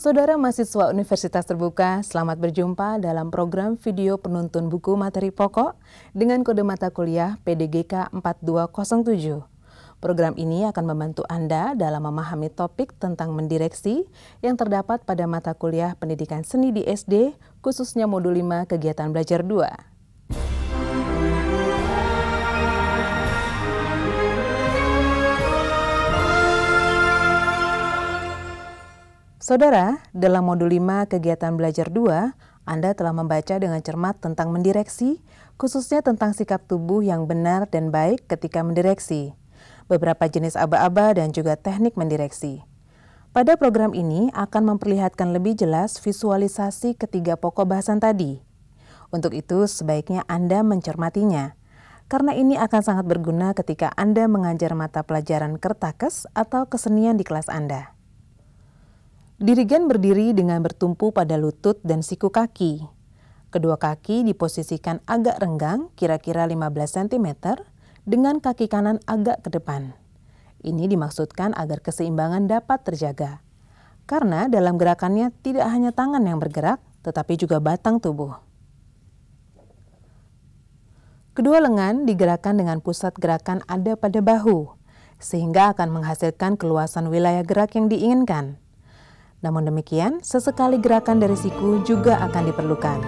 Saudara mahasiswa Universitas Terbuka, selamat berjumpa dalam program video penuntun buku materi pokok dengan kode mata kuliah PDGK 4207. Program ini akan membantu Anda dalam memahami topik tentang mendireksi yang terdapat pada mata kuliah pendidikan seni di SD, khususnya modul 5 kegiatan belajar 2. Saudara, dalam modul 5 kegiatan belajar 2, Anda telah membaca dengan cermat tentang mendireksi, khususnya tentang sikap tubuh yang benar dan baik ketika mendireksi, beberapa jenis aba-aba dan juga teknik mendireksi. Pada program ini akan memperlihatkan lebih jelas visualisasi ketiga pokok bahasan tadi. Untuk itu, sebaiknya Anda mencermatinya, karena ini akan sangat berguna ketika Anda mengajar mata pelajaran Kertakes atau kesenian di kelas Anda. Dirigen berdiri dengan bertumpu pada lutut dan siku kaki. Kedua kaki diposisikan agak renggang, kira-kira 15 cm, dengan kaki kanan agak ke depan. Ini dimaksudkan agar keseimbangan dapat terjaga. Karena dalam gerakannya tidak hanya tangan yang bergerak, tetapi juga batang tubuh. Kedua lengan digerakkan dengan pusat gerakan ada pada bahu, sehingga akan menghasilkan keluasan wilayah gerak yang diinginkan. Namun demikian, sesekali gerakan dari siku juga akan diperlukan.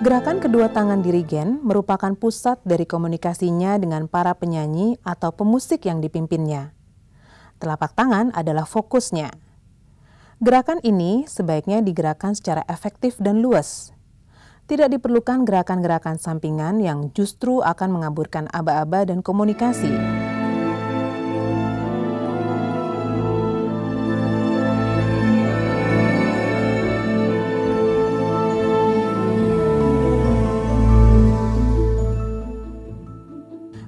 Gerakan kedua tangan dirigen merupakan pusat dari komunikasinya dengan para penyanyi atau pemusik yang dipimpinnya. Telapak tangan adalah fokusnya. Gerakan ini sebaiknya digerakkan secara efektif dan luas. Tidak diperlukan gerakan-gerakan sampingan yang justru akan mengaburkan aba-aba dan komunikasi.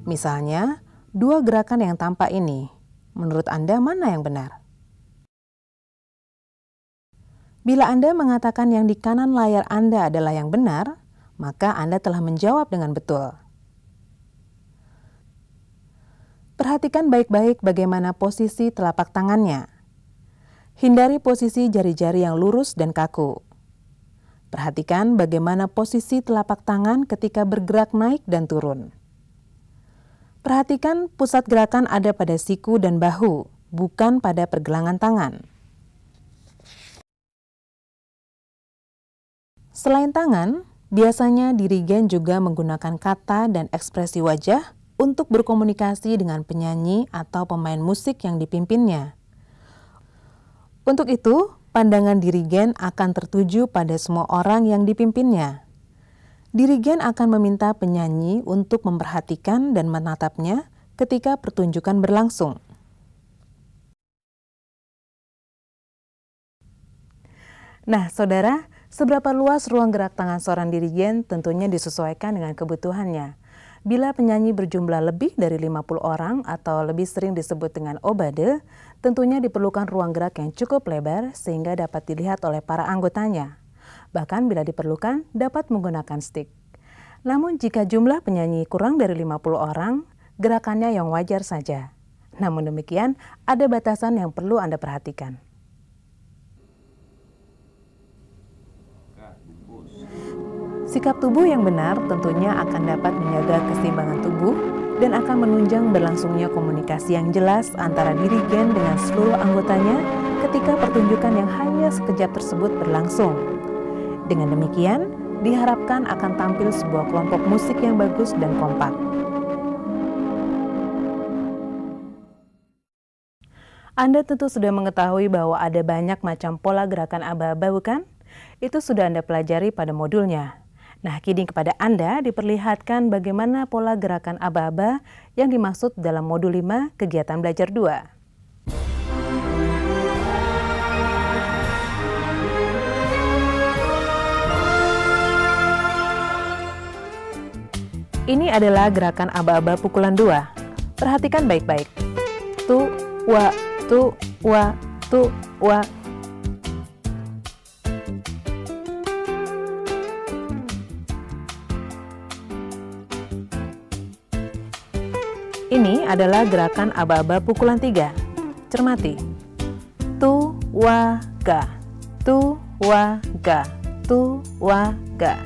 Misalnya, dua gerakan yang tampak ini, menurut Anda mana yang benar? Bila Anda mengatakan yang di kanan layar Anda adalah yang benar, maka Anda telah menjawab dengan betul. Perhatikan baik-baik bagaimana posisi telapak tangannya. Hindari posisi jari-jari yang lurus dan kaku. Perhatikan bagaimana posisi telapak tangan ketika bergerak naik dan turun. Perhatikan pusat gerakan ada pada siku dan bahu, bukan pada pergelangan tangan. Selain tangan, biasanya dirigen juga menggunakan kata dan ekspresi wajah untuk berkomunikasi dengan penyanyi atau pemain musik yang dipimpinnya. Untuk itu, pandangan dirigen akan tertuju pada semua orang yang dipimpinnya. Dirigen akan meminta penyanyi untuk memperhatikan dan menatapnya ketika pertunjukan berlangsung. Nah, saudara, seberapa luas ruang gerak tangan seorang dirigen tentunya disesuaikan dengan kebutuhannya. Bila penyanyi berjumlah lebih dari 50 orang atau lebih sering disebut dengan obade, tentunya diperlukan ruang gerak yang cukup lebar sehingga dapat dilihat oleh para anggotanya. Bahkan bila diperlukan, dapat menggunakan stick. Namun jika jumlah penyanyi kurang dari 50 orang, gerakannya yang wajar saja. Namun demikian, ada batasan yang perlu Anda perhatikan. Sikap tubuh yang benar tentunya akan dapat menjaga keseimbangan tubuh dan akan menunjang berlangsungnya komunikasi yang jelas antara dirigen dengan seluruh anggotanya ketika pertunjukan yang hanya sekejap tersebut berlangsung. Dengan demikian, diharapkan akan tampil sebuah kelompok musik yang bagus dan kompak. Anda tentu sudah mengetahui bahwa ada banyak macam pola gerakan aba-aba, bukan? Itu sudah Anda pelajari pada modulnya. Nah, kini kepada Anda diperlihatkan bagaimana pola gerakan aba-aba yang dimaksud dalam modul 5 kegiatan belajar 2. Ini adalah gerakan aba-aba pukulan 2. Perhatikan baik-baik. Tu, wa, tu, wa, tu, wa. Ini adalah gerakan aba-aba pukulan 3. Cermati. Tu, wa, ga. Tu, wa, ga. Tu, wa, ga.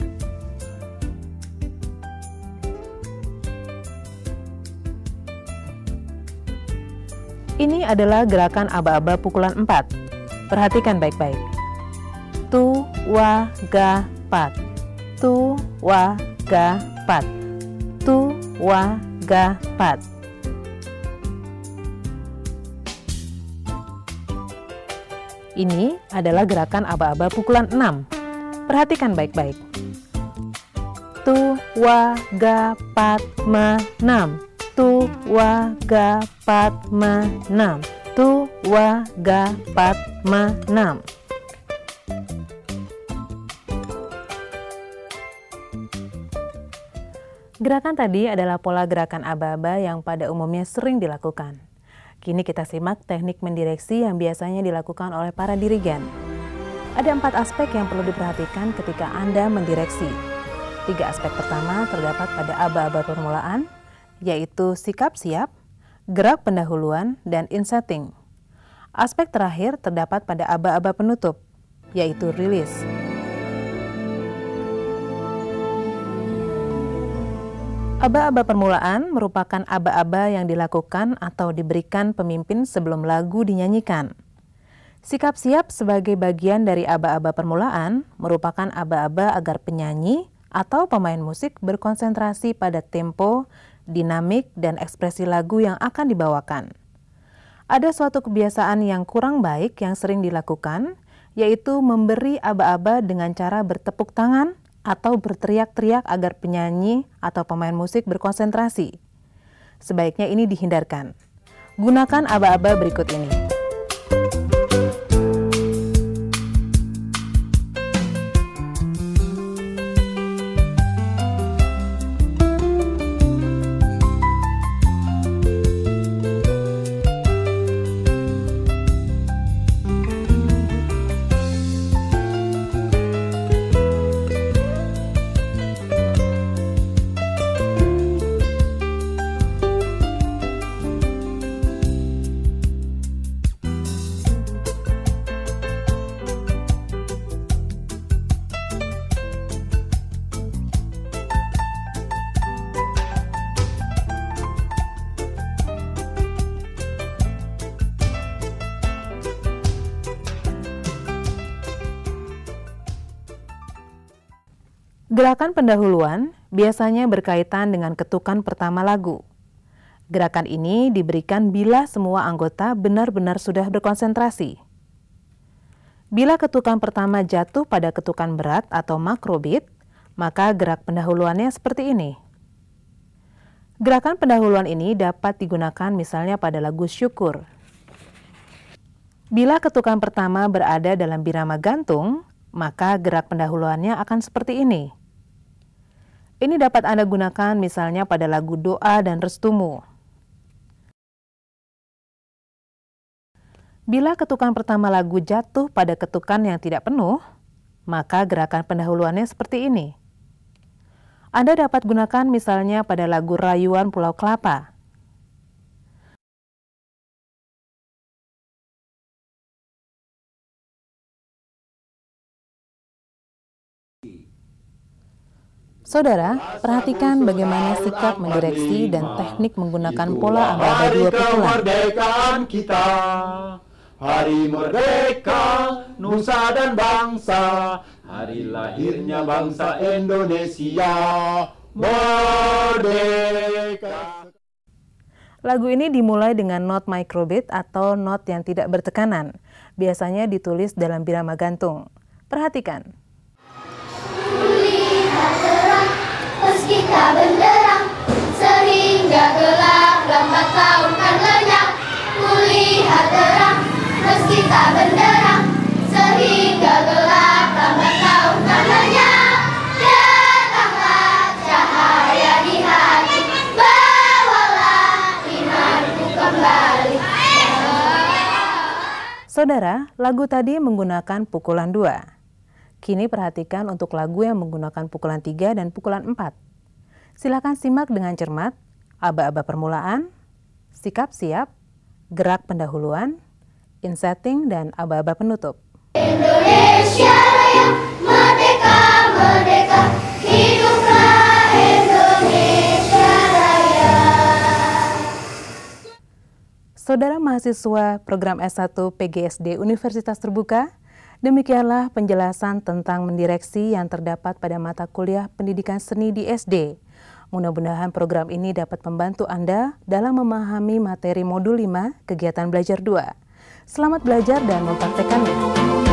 Ini adalah gerakan aba-aba pukulan 4. Perhatikan baik-baik. Tu, wa, ga, pat. Tu, wa, ga, pat. Tu, wa, ga, pat. Ini adalah gerakan aba-aba pukulan 6. Perhatikan baik-baik. Tu, wa, ga, pat, ma, 6. Tu, wa, ga, pat, ma, 6. Tu, wa, ga, pat, ma, 6. Gerakan tadi adalah pola gerakan aba-aba yang pada umumnya sering dilakukan. Kini kita simak teknik mendireksi yang biasanya dilakukan oleh para dirigen. Ada 4 aspek yang perlu diperhatikan ketika Anda mendireksi. 3 aspek pertama terdapat pada aba-aba permulaan, yaitu sikap siap, gerak pendahuluan, dan insetting. Aspek terakhir terdapat pada aba-aba penutup, yaitu release. Aba-aba permulaan merupakan aba-aba yang dilakukan atau diberikan pemimpin sebelum lagu dinyanyikan. Sikap siap sebagai bagian dari aba-aba permulaan merupakan aba-aba agar penyanyi atau pemain musik berkonsentrasi pada tempo, dinamik, dan ekspresi lagu yang akan dibawakan. Ada suatu kebiasaan yang kurang baik yang sering dilakukan, yaitu memberi aba-aba dengan cara bertepuk tangan atau berteriak-teriak agar penyanyi atau pemain musik berkonsentrasi. Sebaiknya ini dihindarkan. Gunakan aba-aba berikut ini. Gerakan pendahuluan biasanya berkaitan dengan ketukan pertama lagu. Gerakan ini diberikan bila semua anggota benar-benar sudah berkonsentrasi. Bila ketukan pertama jatuh pada ketukan berat atau makrobeat, maka gerak pendahuluannya seperti ini. Gerakan pendahuluan ini dapat digunakan misalnya pada lagu syukur. Bila ketukan pertama berada dalam birama gantung, maka gerak pendahuluannya akan seperti ini. Ini dapat Anda gunakan misalnya pada lagu Doa dan Restumu. Bila ketukan pertama lagu jatuh pada ketukan yang tidak penuh, maka gerakan pendahuluannya seperti ini. Anda dapat gunakan misalnya pada lagu Rayuan Pulau Kelapa. Saudara, perhatikan bagaimana sikap mendireksi dan teknik menggunakan pola aba-aba 2 pukulan. Kemerdekaan kita, hari merdeka, nusa dan bangsa, hari lahirnya bangsa Indonesia, merdeka. Lagu ini dimulai dengan not microbeat atau not yang tidak bertekanan, biasanya ditulis dalam birama gantung. Perhatikan. Meski tak benderang, sehingga gelap lambat tahun kan lenyap. Kulihat terang, meski tak benderang, sehingga gelap lambat tahun kan lenyap. Datanglah cahaya di hati, bawalah imanku kembali. Saudara, lagu tadi menggunakan pukulan 2. Kini perhatikan untuk lagu yang menggunakan pukulan 3 dan pukulan 4. Silakan simak dengan cermat aba-aba permulaan, sikap siap, gerak pendahuluan, insetting, dan aba-aba penutup. Indonesia Raya, merdeka, merdeka, hiduplah Indonesia Raya. Saudara mahasiswa program S1 PGSD Universitas Terbuka, demikianlah penjelasan tentang mendireksi yang terdapat pada mata kuliah pendidikan seni di SD. Mudah-mudahan program ini dapat membantu Anda dalam memahami materi modul 5 kegiatan belajar 2. Selamat belajar dan mempraktekannya.